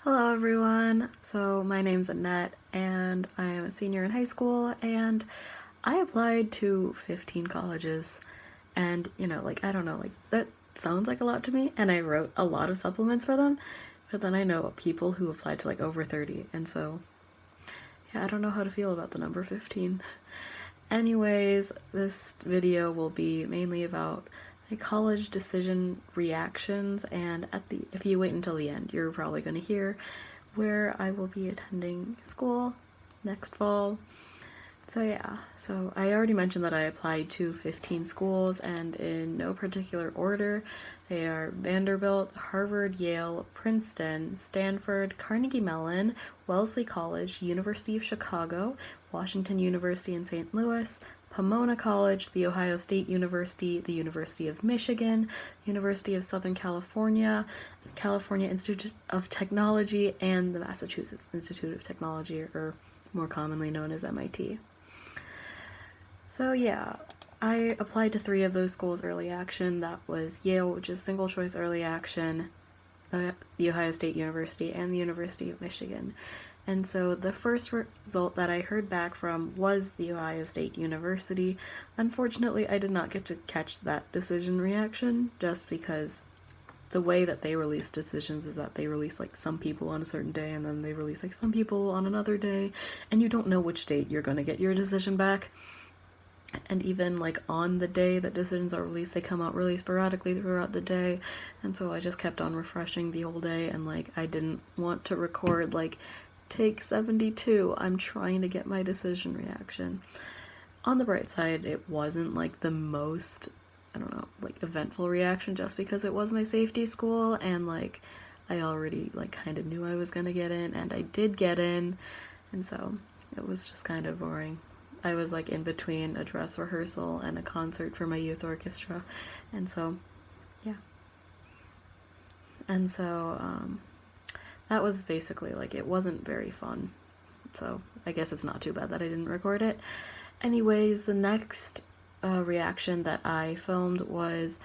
Hello everyone. So my name's Annette and I am a senior in high school and I applied to 15 colleges and I don't know, that sounds like a lot to me and I wrote a lot of supplements for them, but then I know people who applied to over 30 and so yeah, I don't know how to feel about the number 15. Anyways, this video will be mainly about college decision reactions, and if you wait until the end, you're probably going to hear where I will be attending school next fall. So yeah, so I already mentioned that I applied to 15 schools, and in no particular order. They are Vanderbilt, Harvard, Yale, Princeton, Stanford, Carnegie Mellon, Wellesley College, University of Chicago, Washington University in St. Louis, Pomona College, The Ohio State University, the University of Michigan, University of Southern California, California Institute of Technology, and the Massachusetts Institute of Technology, or more commonly known as MIT. So yeah, I applied to 3 of those schools early action. That was Yale, which is single choice early action, the Ohio State University, and the University of Michigan. And so the first result that I heard back from was the Ohio State University. Unfortunately, I did not get to catch that decision reaction just because the way that they release decisions is that they release some people on a certain day and then they release some people on another day, and you don't know which date you're going to get your decision back. And even on the day that decisions are released, they come out really sporadically throughout the day, and so I just kept on refreshing the whole day, and I didn't want to record take 72, I'm trying to get my decision reaction. On the bright side, it wasn't the most, I don't know, eventful reaction, just because it was my safety school and I already kind of knew I was gonna get in, and I did get in, and so it was just kind of boring. I was in between a dress rehearsal and a concert for my youth orchestra, and so yeah. And so that was basically it wasn't very fun, so I guess it's not too bad that I didn't record it. Anyways, the next reaction that I filmed was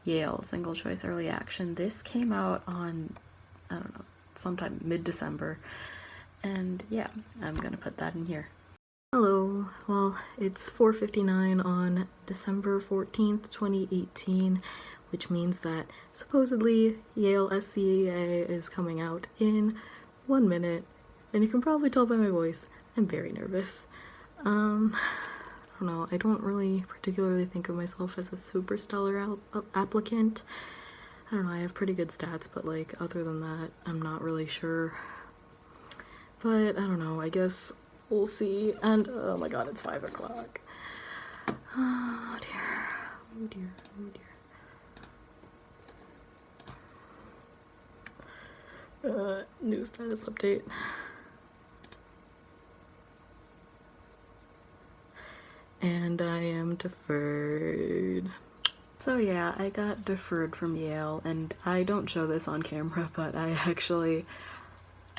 Yale single choice early action. This came out on, I don't know, sometime mid-December, and yeah, I'm gonna put that in here. Hello, well, it's 4:59 on December 14th, 2018, which means that supposedly Yale SCEA is coming out in 1 minute, and you can probably tell by my voice, I'm very nervous. I don't know, I don't really particularly think of myself as a super stellar applicant. I don't know, I have pretty good stats, but other than that, I'm not really sure. But I don't know, I guess we'll see. And oh my god, it's 5 o'clock. Oh dear, oh dear, oh dear. New status update. And I am deferred. So yeah, I got deferred from Yale, and I don't show this on camera, but I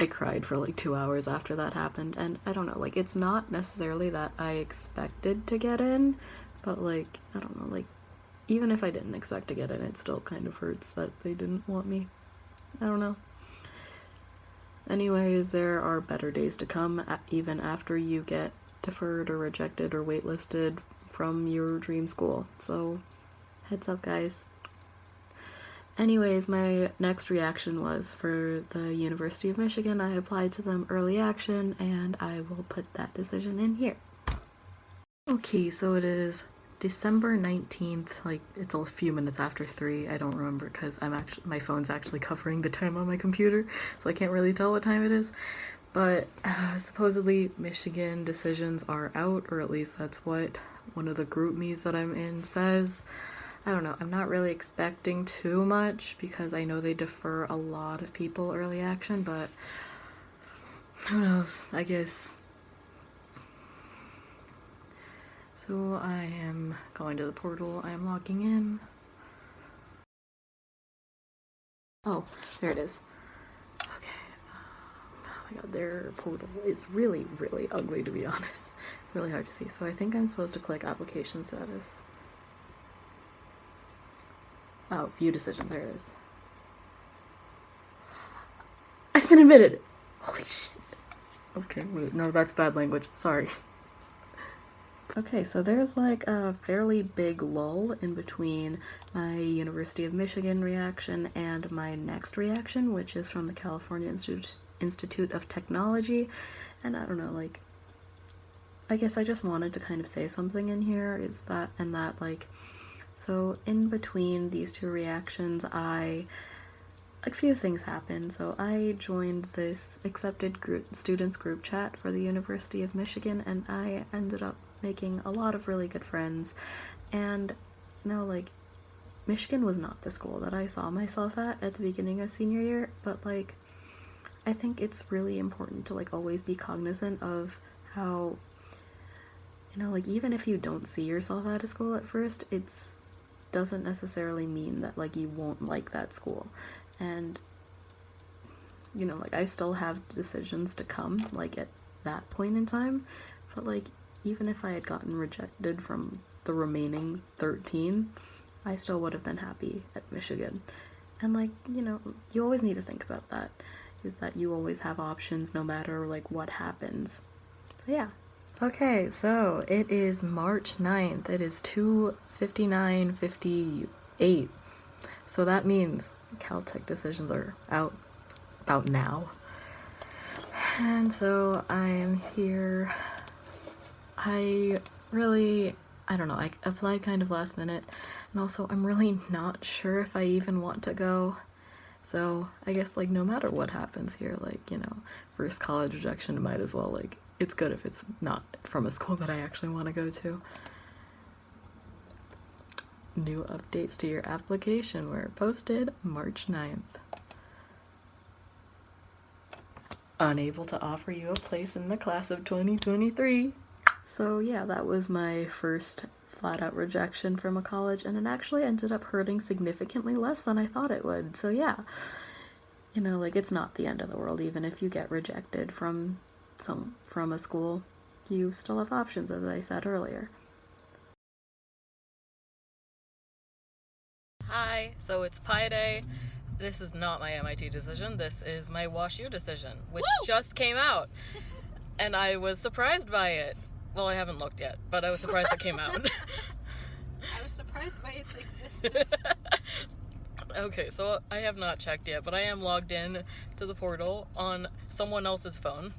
cried for 2 hours after that happened, and I don't know, it's not necessarily that I expected to get in, but I don't know, even if I didn't expect to get in, it still kind of hurts that they didn't want me. I don't know. Anyways, there are better days to come, even after you get deferred or rejected or waitlisted from your dream school, so heads up, guys. Anyways, my next reaction was for the University of Michigan. I applied to them early action, and I will put that decision in here. Okay, so it is December 19th, it's a few minutes after 3, I don't remember because my phone's actually covering the time on my computer, so I can't really tell what time it is, but supposedly Michigan decisions are out, or at least that's what one of the group me's that I'm in says. I don't know, I'm not really expecting too much because I know they defer a lot of people early action, but who knows, I guess. So I am going to the portal, I am logging in. Oh, there it is. Okay. Oh my god, their portal is really, really ugly, to be honest. It's really hard to see. So I think I'm supposed to click application status. Oh, view decision, there it is. I've been admitted. Holy shit. Okay, wait, no, that's bad language. Sorry. Okay, so there's like a fairly big lull in between my University of Michigan reaction and my next reaction, which is from the California Institute of Technology. And I don't know, like, I guess I just wanted to kind of say something in here, like, so in between these two reactions, a few things happened. So I joined this accepted students group chat for the University of Michigan, and I ended up making a lot of really good friends. And, you know, like, Michigan was not the school that I saw myself at the beginning of senior year, but, like, I think it's really important to, like, always be cognizant of how, you know, like, even if you don't see yourself at a school at first, it's doesn't necessarily mean that, like, you won't like that school. And, you know, like, I still have decisions to come, like, at that point in time, but, like, even if I had gotten rejected from the remaining 13, I still would have been happy at Michigan. And, like, you know, you always need to think about that, is that you always have options no matter, like, what happens. So, yeah. Okay, so it is March 9th. It is 2:59:58. So that means Caltech decisions are out about now. And so I am here. I don't know, I applied kind of last minute, and also I'm really not sure if I even want to go. So I guess, like, no matter what happens here, like, you know, first college rejection, might as well, like, it's good if it's not from a school that I actually want to go to. New updates to your application were posted March 9th. Unable to offer you a place in the class of 2023. So yeah, that was my first flat-out rejection from a college, and it actually ended up hurting significantly less than I thought it would. So yeah, you know, like, it's not the end of the world. Even if you get rejected from a school, you still have options, as I said earlier. Hi, so it's Pi Day. This is not my MIT decision. This is my WashU decision, which just came out. And I was surprised by it. Well, I haven't looked yet, but I was surprised it came out. I was surprised by its existence. Okay, so I have not checked yet, but I am logged in to the portal on someone else's phone.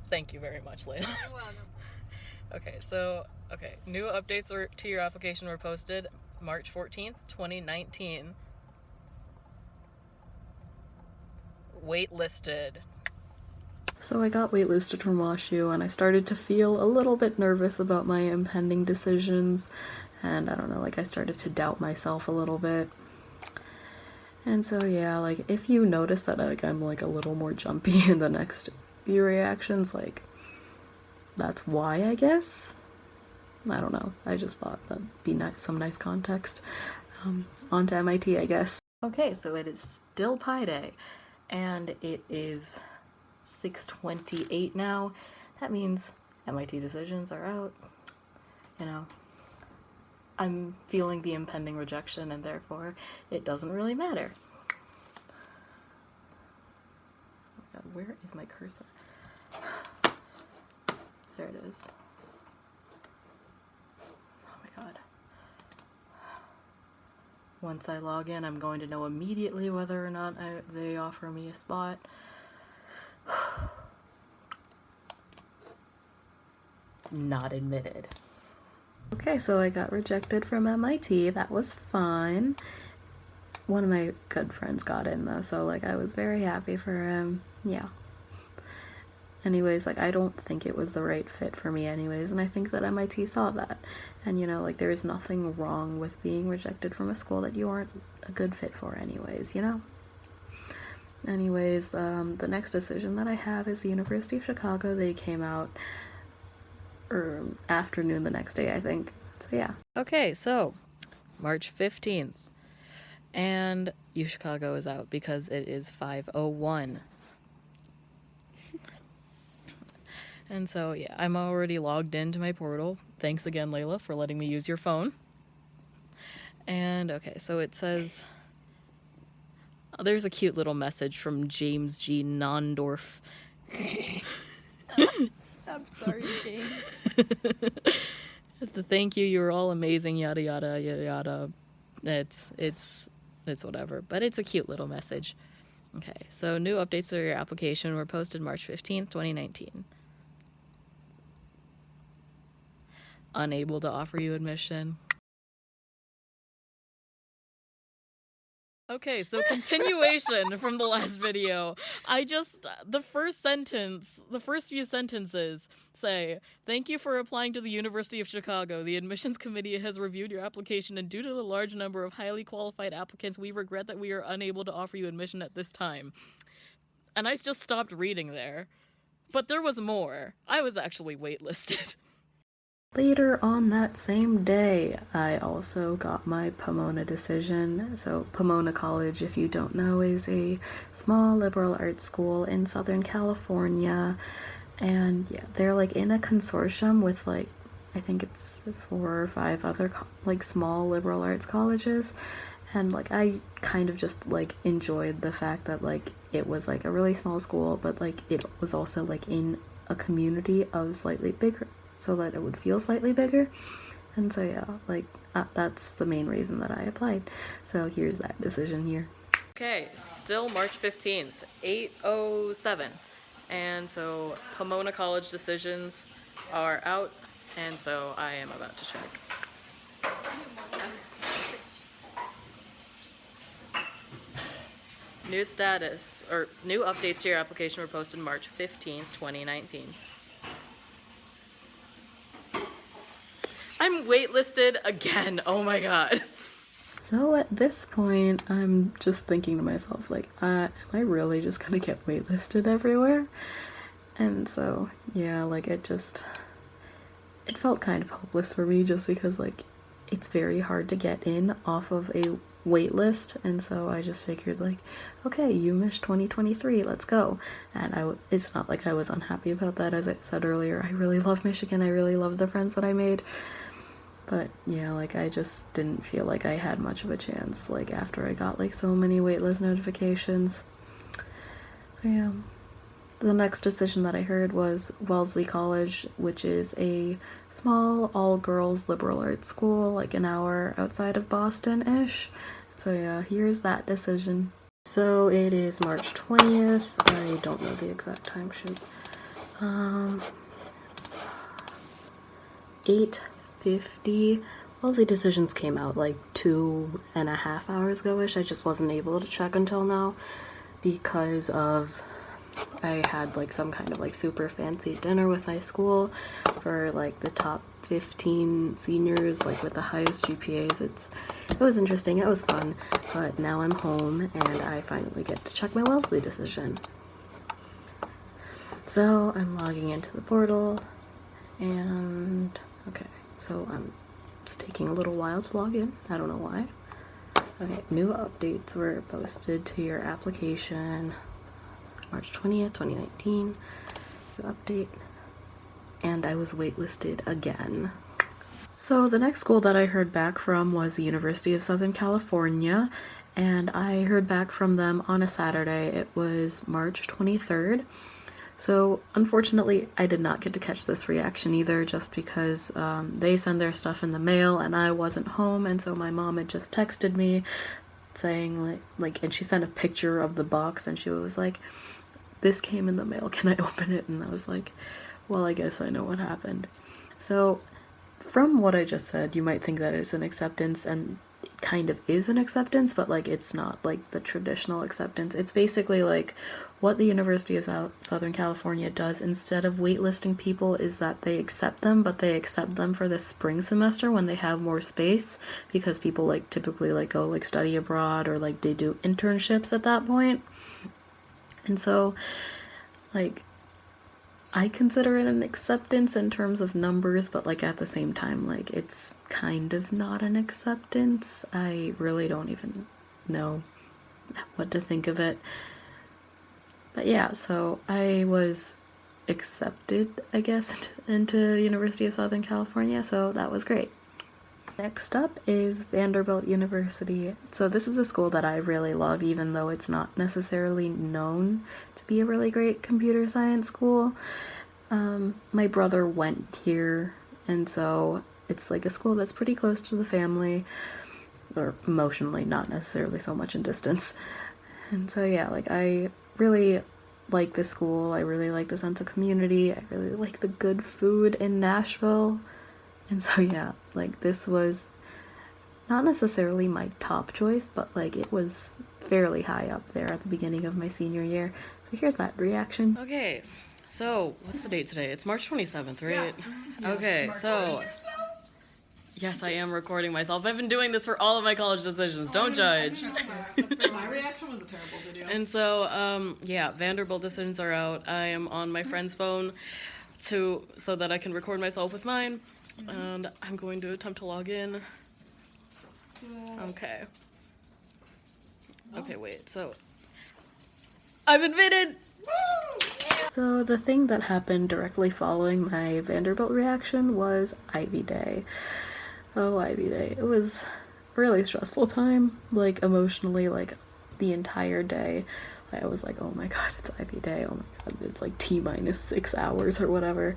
Thank you very much, Layla. You're welcome. Okay, new updates to your application were posted March 14th, 2019. Waitlisted. So I got waitlisted from WashU, and I started to feel a little bit nervous about my impending decisions, and I don't know, like, I started to doubt myself a little bit. And so yeah, like, if you notice that, like, I'm, like, a little more jumpy in the next few reactions, like, that's why, I guess. I don't know, I just thought that'd be some nice context. On to MIT, I guess. Okay, so it is still Pi Day, and it is 6:28 now. That means MIT decisions are out. You know, I'm feeling the impending rejection, and therefore it doesn't really matter. Oh my god, where is my cursor? There it is. Oh my god. Once I log in, I'm going to know immediately whether or not they offer me a spot. Not admitted. Okay, so I got rejected from MIT. That was fun. One of my good friends got in, though, so, like, I was very happy for him. Yeah. Anyways, like, I don't think it was the right fit for me anyways, and I think that MIT saw that. And, you know, like, there's nothing wrong with being rejected from a school that you aren't a good fit for anyways, you know? Anyways, the next decision that I have is the University of Chicago. They came out afternoon the next day, I think. So yeah. Okay, so March 15th. And UChicago is out because it is 5:01. And so, yeah, I'm already logged into my portal. Thanks again, Layla, for letting me use your phone. And, okay, so it says, There's a cute little message from James G. Nondorf. I'm sorry, James. The thank you, you're all amazing, yada yada yada yada. It's whatever, but it's a cute little message. Okay, so new updates to your application were posted March 15th, 2019. Unable to offer you admission. Okay, so continuation from the last video. The first few sentences say, thank you for applying to the University of Chicago. The admissions committee has reviewed your application, and due to the large number of highly qualified applicants, we regret that we are unable to offer you admission at this time. And I just stopped reading there. But there was more. I was actually waitlisted. Later on that same day, I also got my Pomona decision. So Pomona College, if you don't know, is a small liberal arts school in Southern California. And yeah, they're like in a consortium with like, I think it's 4 or 5 other like small liberal arts colleges. And like I kind of just like enjoyed the fact that like it was like a really small school, but like it was also like in a community of slightly bigger, so that it would feel slightly bigger. And so yeah, like that's the main reason that I applied. So here's that decision here. Okay, still March 15th, 8:07. And so Pomona College decisions are out, and so I am about to check. New status, or new updates to your application were posted March 15th, 2019. I'm waitlisted again. Oh my god. So at this point, I'm just thinking to myself, like, am I really just gonna get waitlisted everywhere? And so, yeah, like, it felt kind of hopeless for me just because, like, it's very hard to get in off of a waitlist. And so I just figured, like, okay, UMich 2023, let's go. And it's not like I was unhappy about that. As I said earlier, I really love Michigan. I really love the friends that I made. But yeah, like I just didn't feel like I had much of a chance, like after I got like so many waitlist notifications. So yeah. The next decision that I heard was Wellesley College, which is a small all-girls liberal arts school, like an hour outside of Boston-ish. So yeah, here's that decision. So it is March 20th. I don't know the exact time, shoot. 8:50. Well, the decisions came out like 2.5 hours ago-ish. I just wasn't able to check until now because of I had like some kind of like super fancy dinner with my school for like the top 15 seniors, like with the highest GPAs. It was interesting, it was fun, but now I'm home and I finally get to check my Wellesley decision. So I'm logging into the portal and okay, so it's taking a little while to log in. I don't know why. Okay, new updates were posted to your application March 20th, 2019. New update. And I was waitlisted again. So the next school that I heard back from was the University of Southern California, and I heard back from them on a Saturday. It was March 23rd. So unfortunately, I did not get to catch this reaction either, just because they send their stuff in the mail and I wasn't home, and so my mom had just texted me saying like and she sent a picture of the box and she was like, this came in the mail, can I open it? And I was like, well, I guess I know what happened. So from what I just said, you might think that it's an acceptance, and it kind of is an acceptance, but like it's not like the traditional acceptance. It's basically like what the University of Southern California does instead of waitlisting people is that they accept them, but they accept them for the spring semester when they have more space, because people like typically like go like study abroad or like they do internships at that point. And so like I consider it an acceptance in terms of numbers, but like at the same time, like it's kind of not an acceptance. I really don't even know what to think of it. But yeah, so I was accepted, I guess, into University of Southern California, so that was great. Next up is Vanderbilt University. So this is a school that I really love, even though it's not necessarily known to be a really great computer science school. My brother went here, and so it's like a school that's pretty close to the family, or emotionally, not necessarily so much in distance. And so yeah, like I really like this school. I really like the sense of community. I really like the good food in Nashville. And so yeah, like this was not necessarily my top choice, but like it was fairly high up there at the beginning of my senior year. So here's that reaction. Okay, so what's the date today? It's March 27th, right? Yeah. Okay, so yes, I am recording myself. I've been doing this for all of my college decisions. Don't judge. My reaction was a terrible video. And so, yeah, Vanderbilt decisions are out. I am on my friend's phone so that I can record myself with mine. And I'm going to attempt to log in. Okay. Okay, wait, so I've admitted! So the thing that happened directly following my Vanderbilt reaction was Ivy Day. Oh, Ivy Day. It was a really stressful time, like emotionally, like the entire day. I was like, oh my god, it's Ivy Day. Oh my god, it's like T-minus 6 hours or whatever.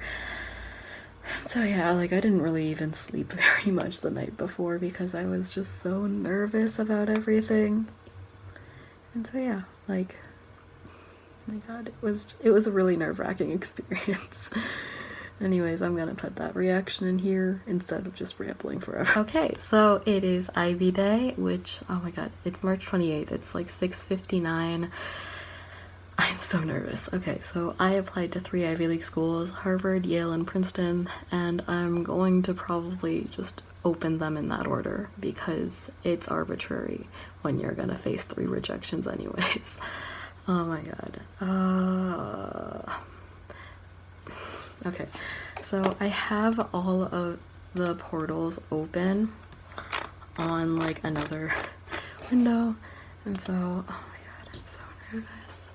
So yeah, like I didn't really even sleep very much the night before because I was just so nervous about everything. And so yeah, like, oh my god, it was a really nerve-wracking experience. Anyways, I'm gonna put that reaction in here instead of just rambling forever. Okay, so it is Ivy Day, which, oh my god, it's March 28th. It's like 6:59. I'm so nervous. Okay, so I applied to 3 Ivy League schools, Harvard, Yale, and Princeton, and I'm going to probably just open them in that order because it's arbitrary when you're gonna face 3 rejections anyways. Oh my god. Okay, so I have all of the portals open on like another window, and so, oh my god, I'm so nervous.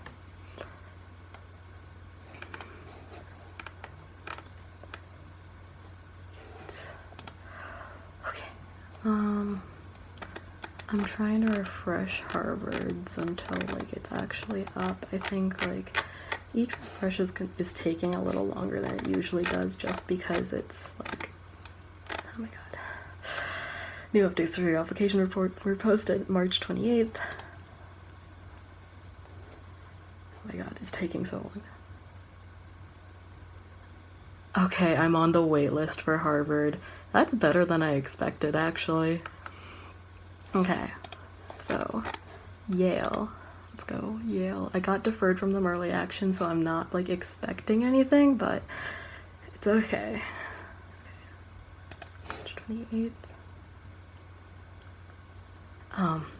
I'm trying to refresh Harvard's until like it's actually up. I think like each refresh is taking a little longer than it usually does just because it's like, oh my god. New updates to your application report were posted March 28th. Oh my god, it's taking so long. Okay, I'm on the wait list for Harvard. That's better than I expected, actually. Okay, so Yale. Let's go, Yale. I got deferred from them early action, so I'm not like expecting anything, but it's okay. March 28th.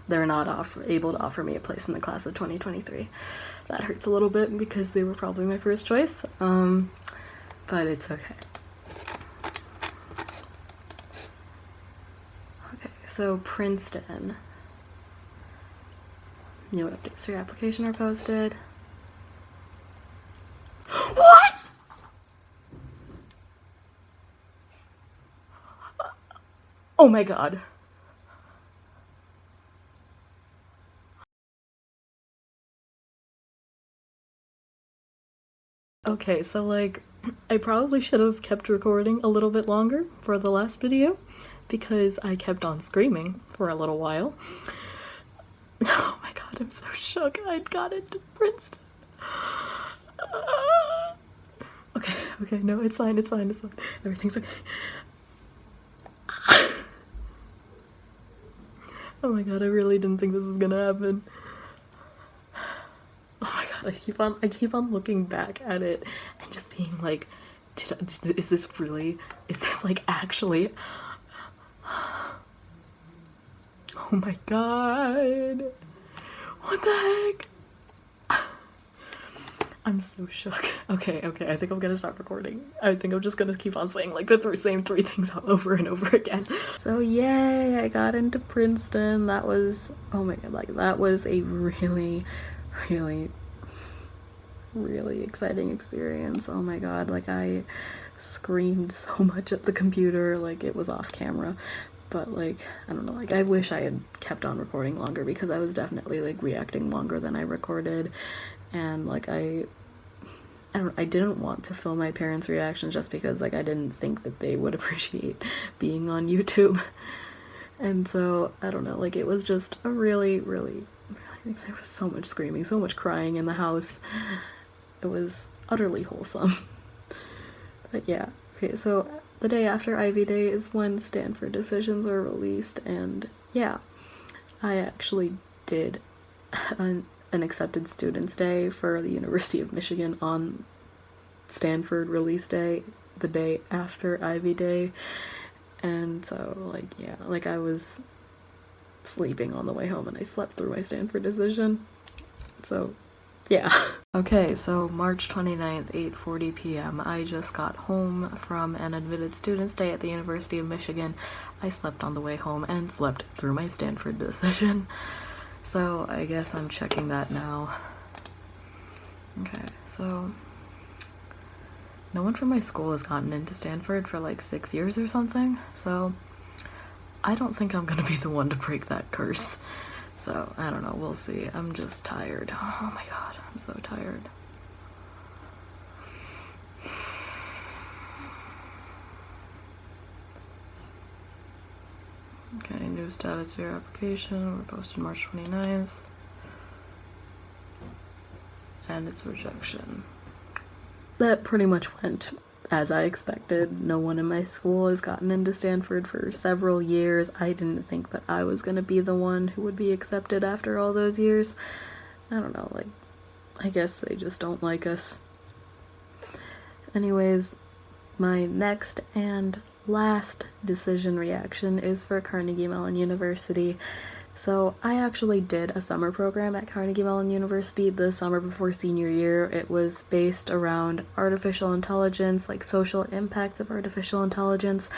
They're not able to offer me a place in the class of 2023. That hurts a little bit because they were probably my first choice, but it's okay. Okay, so Princeton. New updates to your application are posted. What?! Oh my god. Okay, so like, I probably should have kept recording a little bit longer for the last video because I kept on screaming for a little while. Oh my god, I'm so shook. I'd got into Princeton. Okay, no, it's fine. Everything's okay. Oh my god, I really didn't think this was gonna happen. Oh my god, I keep on looking back at it and just being like, is this like actually? Oh my god. What the heck? I'm so shook. Okay, I think I'm gonna stop recording. I think I'm just gonna keep on saying like the same 3 things over and over again. So yay, I got into Princeton. That was, oh my god, like that was a really, really, really exciting experience. Oh my god, like I screamed so much at the computer, like it was off camera. But like, I don't know, like I wish I had kept on recording longer because I was definitely like reacting longer than I recorded, and like I didn't want to film my parents' reactions just because like I didn't think that they would appreciate being on YouTube. And so I don't know, like it was just a really like, there was so much screaming, so much crying in the house. It was utterly wholesome. But yeah, okay, so the day after Ivy Day is when Stanford decisions were released, and yeah, I actually did an accepted students day for the University of Michigan on Stanford release day, the day after Ivy Day. And so like, yeah, like I was sleeping on the way home and I slept through my Stanford decision. So yeah. Okay, so March 29th, 8:40 p.m. I just got home from an admitted students day at the University of Michigan. I slept on the way home and slept through my Stanford decision. So I guess I'm checking that now. Okay, so no one from my school has gotten into Stanford for like 6 years or something, so I don't think I'm gonna be the one to break that curse. So, I don't know, we'll see. I'm just tired. Oh my god, I'm so tired. Okay, new status of your application. We're posted March 29th. And it's rejection. That pretty much went as I expected. No one in my school has gotten into Stanford for several years. I didn't think that I was gonna be the one who would be accepted after all those years. I don't know, like, I guess they just don't like us. Anyways, my next and last decision reaction is for Carnegie Mellon University. So I actually did a summer program at Carnegie Mellon University the summer before senior year. It was based around artificial intelligence, like social impacts of artificial intelligence.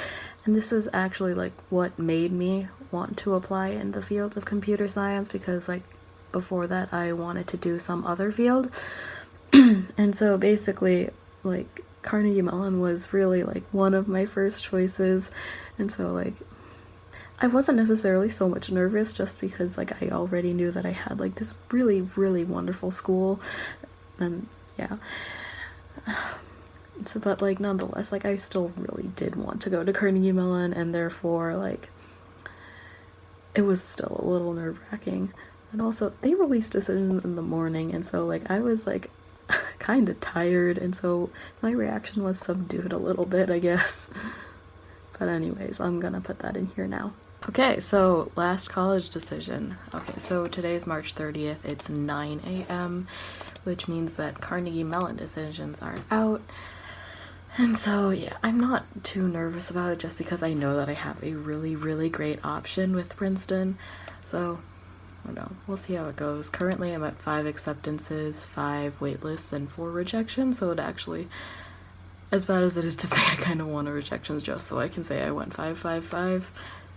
And this is actually like what made me want to apply in the field of computer science, because like before that I wanted to do some other field. And so basically like Carnegie Mellon was really like one of my first choices. And so like I wasn't necessarily so much nervous just because like I already knew that I had like this really wonderful school, and yeah. So, but like nonetheless, like I still really did want to go to Carnegie Mellon, and therefore like it was still a little nerve-wracking. And also they released decisions in the morning, and so like I was like kind of tired, and so my reaction was subdued a little bit, I guess. But anyways, I'm gonna put that in here now. Okay, so last college decision. Okay, so today is March 30th. It's 9 a.m., which means that Carnegie Mellon decisions are out. And so, yeah, I'm not too nervous about it just because I know that I have a really great option with Princeton. So, I don't know. We'll see how it goes. Currently, I'm at 5 acceptances, 5 waitlists, and 4 rejections, so it actually, as bad as it is to say, I kind of want a rejections just so I can say I went 5-5-5.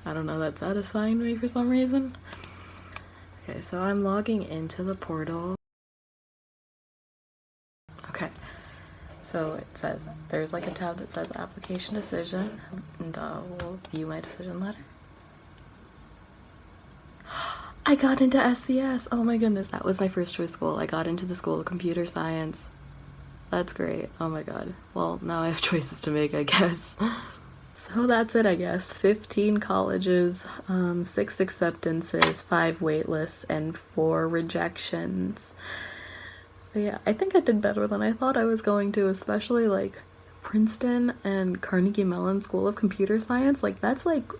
I don't know, that's satisfying to me for some reason. Okay, so I'm logging into the portal. Okay, so it says, there's like a tab that says application decision, and we'll view my decision letter. I got into SCS! Oh my goodness, that was my first choice school. I got into the School of Computer Science. That's great. Oh my god. Well, now I have choices to make, I guess. So that's it, I guess. 15 colleges, 6 acceptances, 5 waitlists, and 4 rejections. So yeah, I think I did better than I thought I was going to, especially like Princeton and Carnegie Mellon School of Computer Science. Like that's like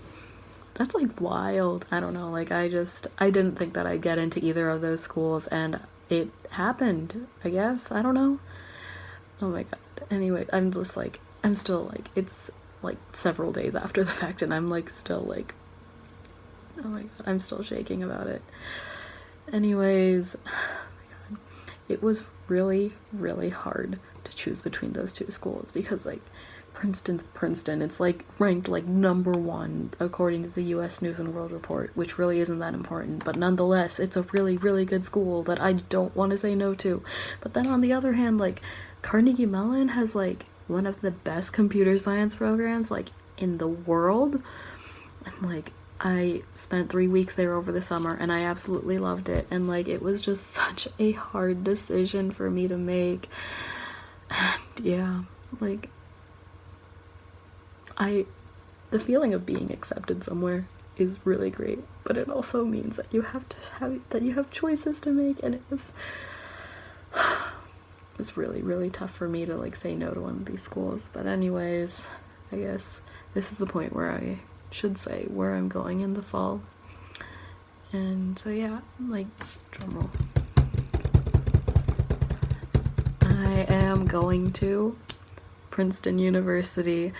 wild. I don't know, like I didn't think that I'd get into either of those schools, and it happened, I guess. I don't know. Oh my god. Anyway, I'm still like, it's like several days after the fact, and I'm like still like, oh my god, I'm still shaking about it. Anyways, oh my god, it was really hard to choose between those two schools, because like Princeton's Princeton. It's like ranked like #1 according to the US News and World Report, which really isn't that important, but nonetheless it's a really good school that I don't want to say no to. But then on the other hand, like Carnegie Mellon has like one of the best computer science programs like in the world. And like I spent 3 weeks there over the summer and I absolutely loved it, and like it was just such a hard decision for me to make. And yeah, like the feeling of being accepted somewhere is really great, but it also means that you have choices to make, and it was really, really tough for me to like say no to one of these schools. But anyways, I guess this is the point where I should say where I'm going in the fall. And so yeah, like, drumroll. I am going to Princeton University.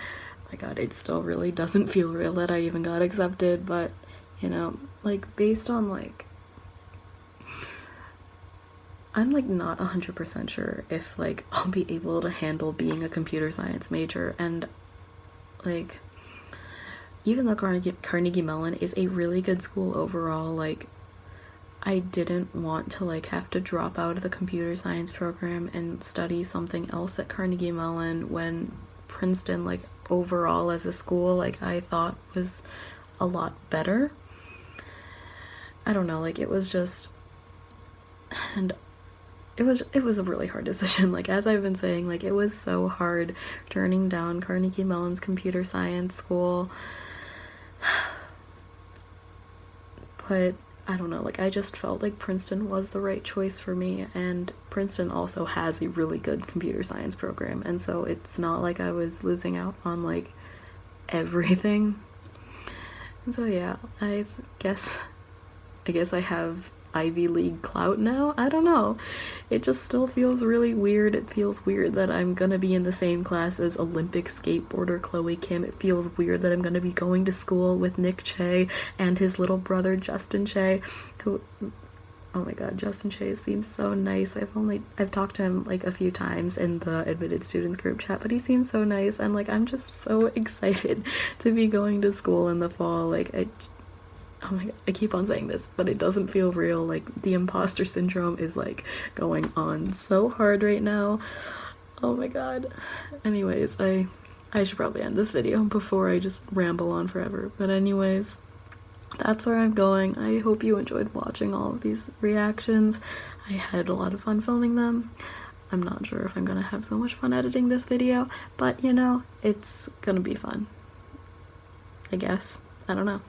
My god, it still really doesn't feel real that I even got accepted, but you know, like based on like, I'm like not 100% sure if like I'll be able to handle being a computer science major. And like, even though Carnegie Mellon is a really good school overall, like I didn't want to like have to drop out of the computer science program and study something else at Carnegie Mellon when Princeton, like overall as a school, like I thought was a lot better. I don't know, like it was just, and it was a really hard decision. Like as I've been saying, like it was so hard turning down Carnegie Mellon's computer science school. But I don't know, like I just felt like Princeton was the right choice for me, and Princeton also has a really good computer science program, and so it's not like I was losing out on like everything. And so yeah, I guess I have Ivy League clout now. I don't know. It just still feels really weird. It feels weird that I'm gonna be in the same class as Olympic skateboarder Chloe Kim. It feels weird that I'm gonna be going to school with Nick Che and his little brother Justin Che, who, oh my god, Justin Che seems so nice. I've talked to him like a few times in the admitted students group chat, but he seems so nice, and like I'm just so excited to be going to school in the fall. Like oh my god, I keep on saying this, but it doesn't feel real. Like the imposter syndrome is like going on so hard right now. Oh my god. Anyways, I should probably end this video before I just ramble on forever. But anyways, that's where I'm going. I hope you enjoyed watching all of these reactions. I had a lot of fun filming them. I'm not sure if I'm gonna have so much fun editing this video, but you know, it's gonna be fun, I guess. I don't know.